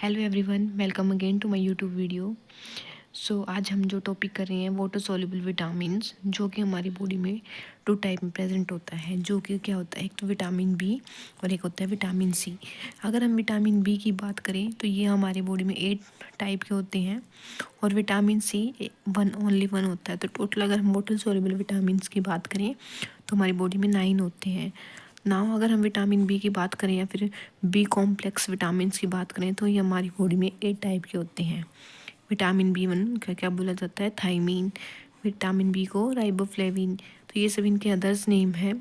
Hello everyone, welcome again to my YouTube video. आज हम जो टॉपिक कर रहे हैं वाटर सॉल्युबल विटामिन्स, जो कि हमारी बॉडी में टू टाइप में प्रेजेंट होता है। जो कि क्या होता है, एक तो विटामिन बी और एक होता है विटामिन सी। अगर हम विटामिन बी की बात करें तो ये हमारी बॉडी में 8 टाइप के होते हैं और विटामिन सी ओनली वन होता है। तो टोटल अगर हम वाटर सॉल्युबल विटामिन्स की बात करें तो हमारी बॉडी में 9 होते हैं। नाउ अगर हम विटामिन बी की बात करें या फिर बी कॉम्प्लेक्स विटामिन्स की बात करें तो ये हमारी बॉडी में 8 टाइप के होते हैं। विटामिन बी वन क्या क्या बोला जाता है, थायमीन। विटामिन बी को राइबोफ्लेविन। तो ये सब इनके अदर्स नेम है।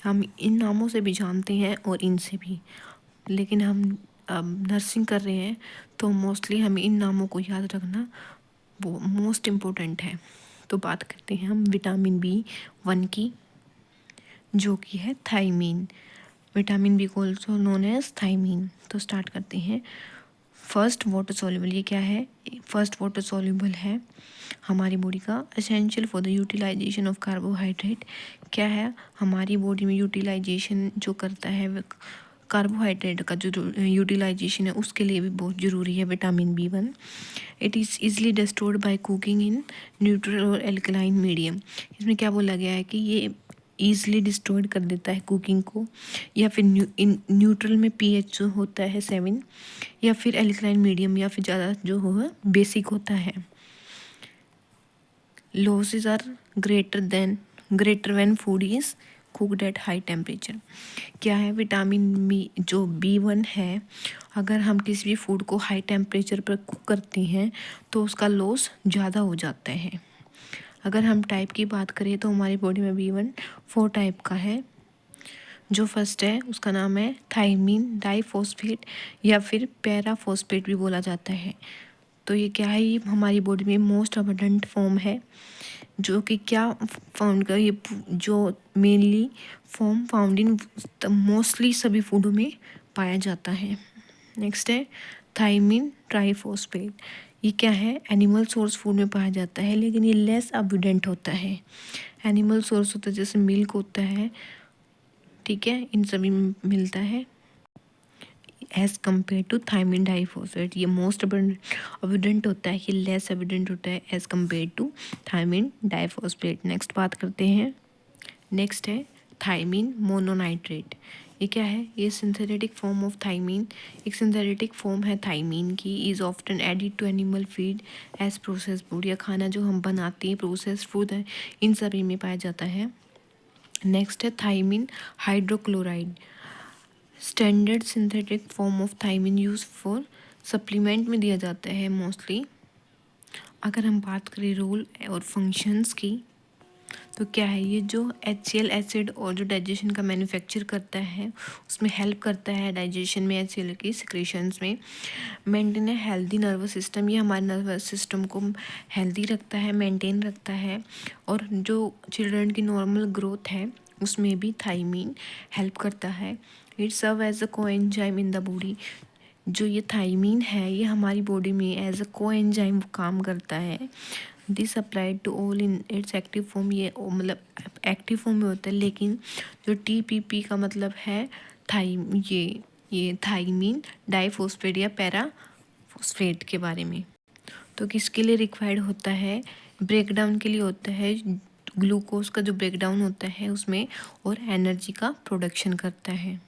हम इन नामों से भी जानते हैं और इनसे भी, लेकिन हम नर्सिंग कर रहे हैं तो मोस्टली हमें इन नामों को याद रखना वो मोस्ट इम्पोर्टेंट है। तो बात करते हैं हम विटामिन बी वन की, जो कि है थायमीन। विटामिन बी को ऑल्सो नोन एज थायमीन। तो स्टार्ट करते हैं। फर्स्ट वाटर सॉल्युबल, ये क्या है? फर्स्ट वाटर सॉल्युबल है हमारी बॉडी का essential for the utilization of carbohydrate. क्या है? हमारी बॉडी में यूटिलाइजेशन जो करता है कार्बोहाइड्रेट का, जो यूटिलाइजेशन है उसके लिए भी बहुत ज़रूरी है vitamin B one. It is easily destroyed by cooking in neutral और एल्कलाइन मीडियम। इसमें क्या बोला गया है कि ये ईजिली डिस्ट्रॉयड कर देता है कुकिंग को, या फिर न्यूट्रल में पीएच जो होता है 7, या फिर एल्कलाइन मीडियम, या फिर ज़्यादा जो होगा बेसिक होता है। Losses are greater when food is cooked at high temperature. क्या है? विटामिन बी जो B1 है, अगर हम किसी भी फूड को हाई टेम्परेचर पर कुक करते हैं तो उसका लॉस ज़्यादा हो जाता है। अगर हम टाइप की बात करें तो हमारी बॉडी में B1 4 टाइप का है। जो फर्स्ट है उसका नाम है थायमीन डाइफॉस्फेट, या फिर पैराफॉस्फेट भी बोला जाता है। तो ये क्या है? ये हमारी बॉडी में मोस्ट अबंडेंट फॉर्म है, जो कि क्या फाउंड कर, ये जो mainly form found in mostly सभी फूडों में पाया जाता है। नेक्स्ट है थायमीन ट्राइफॉस्फेट। ये क्या है? एनिमल सोर्स फूड में पाया जाता है, लेकिन ये लेस अबंडेंट होता है। एनिमल सोर्स होता है जैसे मिल्क होता है, ठीक है, इन सभी में मिलता है। As compare to thiamine diphosphate, ये मोस्ट अबंडेंट होता है, ये लेस अबंडेंट होता है as compare to thiamine diphosphate. Next बात करते हैं। नेक्स्ट है थायमीन मोनोनाइट्रेट। ये क्या है? ये सिंथेटिक फॉर्म ऑफ थायमीन, एक सिंथेटिक फॉर्म है थायमीन की। Is often added to animal feed as process food, या खाना जो हम बनाते हैं प्रोसेस फूड है, इन सभी में पाया जाता है। नेक्स्ट है thiamine hydrochloride. Standard synthetic form of thiamine use for supplement में दिया जाता है मोस्टली। अगर हम बात करें रोल और फंक्शंस की तो क्या है? ये जो HCl एसिड और जो डाइजेशन का मैन्युफैक्चर करता है उसमें हेल्प करता है, डाइजेशन में HCl की सिक्रेशंस में। Maintain a healthy nervous system, ये हमारे नर्वस सिस्टम को हेल्दी रखता है, मेंटेन रखता है। और जो चिल्ड्रन की नॉर्मल ग्रोथ है उसमें भी थायमीन हेल्प करता है। It serve as a coenzyme in the body. जो ये थायमीन है ये हमारी बॉडी में एज अ कोएंजाइम काम करता है। This applied to all in its active form, ये मतलब एक्टिव फॉर्म में होता है, लेकिन जो TPP का मतलब है ये थायमीन डाइफॉस्फेट या पैराफॉस्फेट के बारे में। तो किसके लिए रिक्वायर्ड होता है? ब्रेकडाउन के लिए होता है, ग्लूकोज का जो ब्रेकडाउन होता है उसमें, और एनर्जी का प्रोडक्शन करता है।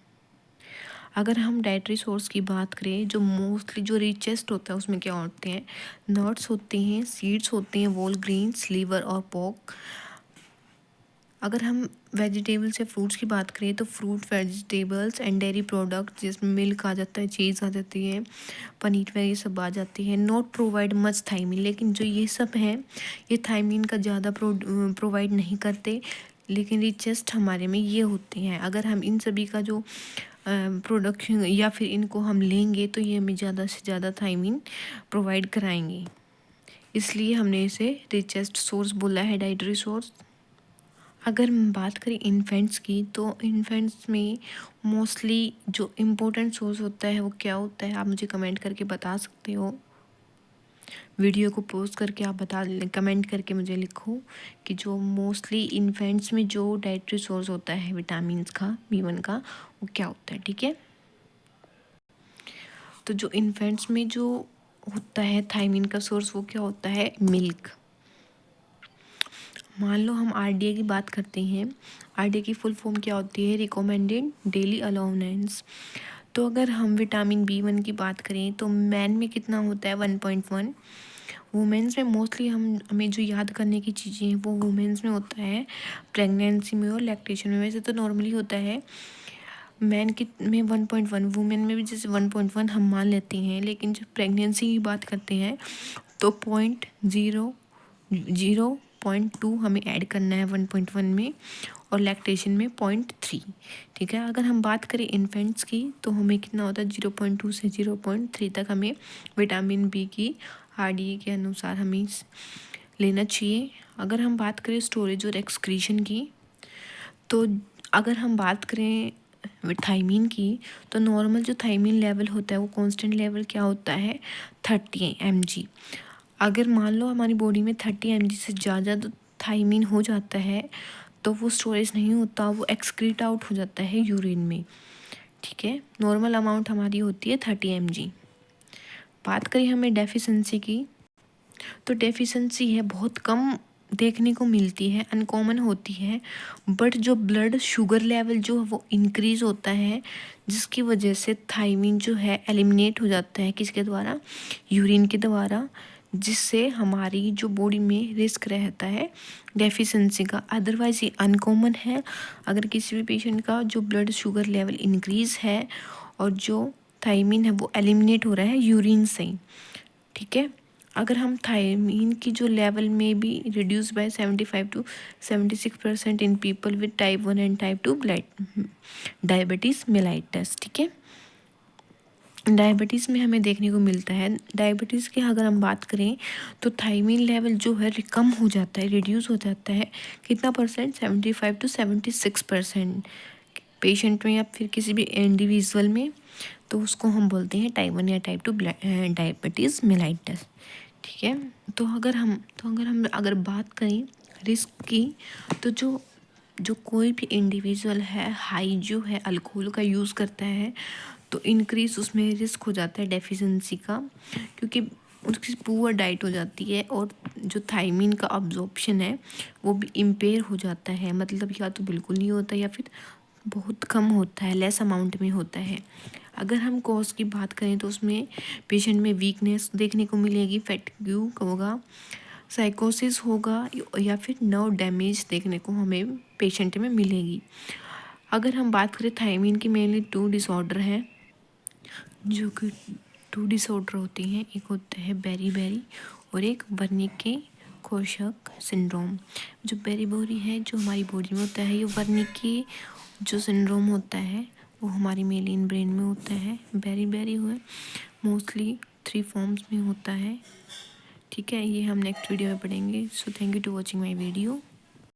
अगर हम डाइटरी सोर्स की बात करें, जो मोस्टली जो रिचेस्ट होता है उसमें क्या होते हैं? नट्स होते हैं, सीड्स होते हैं, वोल ग्रीन्स, लीवर और पोर्क। अगर हम वेजिटेबल्स या फ्रूट्स की बात करें तो fruit, vegetables and dairy products, जिसमें मिल्क आ जाता है, चीज़ आ जाती है, पनीर वगैरह ये सब आ जाती है। नॉट प्रोवाइड मच थायमीन, लेकिन जो ये सब हैं ये थायमीन का ज़्यादा प्रोवाइड नहीं करते, लेकिन रिचेस्ट हमारे में ये होते हैं। अगर हम इन सभी का जो प्रोडक्शन या फिर इनको हम लेंगे तो ये हमें ज़्यादा से ज़्यादा थायमीन प्रोवाइड कराएंगे, इसलिए हमने इसे रिचेस्ट सोर्स बोला है, डाइटरी सोर्स। अगर हम बात करें इन्फेंट्स की तो इन्फेंट्स में मोस्टली जो इम्पोर्टेंट सोर्स होता है वो क्या होता है? आप मुझे कमेंट करके बता सकते हो। वीडियो को पोस्ट करके आप कमेंट करके मुझे लिखो कि जो मोस्टली इन्फेंट्स में जो डाइटरी सोर्स होता है विटामिन्स का B1 का, वो क्या होता है, ठीक है। तो जो इन्फेंट्स में जो होता है थायमिन का सोर्स वो क्या होता है, मिल्क। मान लो हम आरडीए की बात करते हैं, आरडीए की फुल फॉर्म क्या होती है, रिकमेंडेड डेली अलाउंस। तो अगर हम विटामिन बी1 की बात करें तो मैन में कितना होता है, 1.1। वुमेंस में मोस्टली हमें जो याद करने की चीज़ें हैं वो वुमेंस में होता है, प्रेगनेंसी में और लैक्टेशन में। वैसे तो नॉर्मली होता है मैन की में 1.1, वुमेन में भी जैसे 1.1 हम मान लेते हैं, लेकिन जब प्रेगनेंसी की बात करते हैं तो 0.2 हमें ऐड करना है 1.1 में, और लैक्टेशन में 0.3। ठीक है, अगर हम बात करें इन्फेंट्स की तो हमें कितना होता है, 0.2 से 0.3 तक हमें विटामिन बी की आरडीए के अनुसार हमें लेना चाहिए। अगर हम बात करें स्टोरेज और एक्सक्रीशन की, तो अगर हम बात करें थायमीन की तो नॉर्मल जो थायमीन लेवल होता है वो कांस्टेंट लेवल क्या होता है, 30 mg। अगर मान लो हमारी बॉडी में 30 mg से ज़्यादा तो थायमीन हो जाता है तो वो स्टोरेज नहीं होता, वो एक्सक्रीट आउट हो जाता है यूरिन में। ठीक है, नॉर्मल अमाउंट हमारी होती है 30 mg। बात करें हमें डेफिशिएंसी की, तो डेफिशिएंसी है बहुत कम देखने को मिलती है, अनकॉमन होती है, बट जो ब्लड शुगर लेवल जो है वो इंक्रीज़ होता है, जिसकी वजह से थायमीन जो है एलिमिनेट हो जाता है, किसके द्वारा, यूरिन के द्वारा, जिससे हमारी जो बॉडी में रिस्क रहता है डेफिशिएंसी का। अदरवाइज ये अनकॉमन है। अगर किसी भी पेशेंट का जो ब्लड शुगर लेवल इंक्रीज़ है और जो थायमीन है वो एलिमिनेट हो रहा है यूरिन से। ठीक है, अगर हम थायमीन की जो लेवल में भी reduce by 75 to 76% in people with type 1 and type 2 diabetes mellitus. ठीक है, डायबिटीज़ में हमें देखने को मिलता है, डायबिटीज़ की अगर हम बात करें तो थायमीन लेवल जो है कम हो जाता है, रिड्यूस हो जाता है, कितना परसेंट, 75 to 76% पेशेंट में या फिर किसी भी इंडिविजुअल में। तो उसको हम बोलते हैं टाइप 1 या टाइप 2 डायबिटीज़ मेलाइटस। ठीक है, तो अगर हम बात करें रिस्क की, तो जो कोई भी इंडिविजुअल है हाई जो है अल्कोहल का यूज़ करता है तो इंक्रीज उसमें रिस्क हो जाता है डेफिशिएंसी का, क्योंकि उसकी पुअर डाइट हो जाती है और जो थायमीन का अब्जॉर्प्शन है वो भी इम्पेयर हो जाता है, मतलब या तो बिल्कुल नहीं होता या फिर बहुत कम होता है, लेस अमाउंट में होता है। अगर हम कॉज की बात करें तो उसमें पेशेंट में वीकनेस देखने को मिलेगी, फैटिग्यू होगा, साइकोसिस होगा या फिर नर्व डैमेज देखने को हमें पेशेंट में मिलेगी। अगर हम बात करें थायमीन की मेनली 2 डिसऑर्डर हैं, जो कि 2 डिसऑर्डर होती हैं, एक होता है बेरी और एक वर्निके कोशक सिंड्रोम। जो बेरी है जो हमारी बॉडी में होता है, ये वर्निके जो सिंड्रोम होता है वो हमारी मेलिन ब्रेन में होता है। बेरी हुए मोस्टली 3 फॉर्म्स में होता है। ठीक है, ये हम नेक्स्ट वीडियो में पढ़ेंगे। So thank you to watching my video.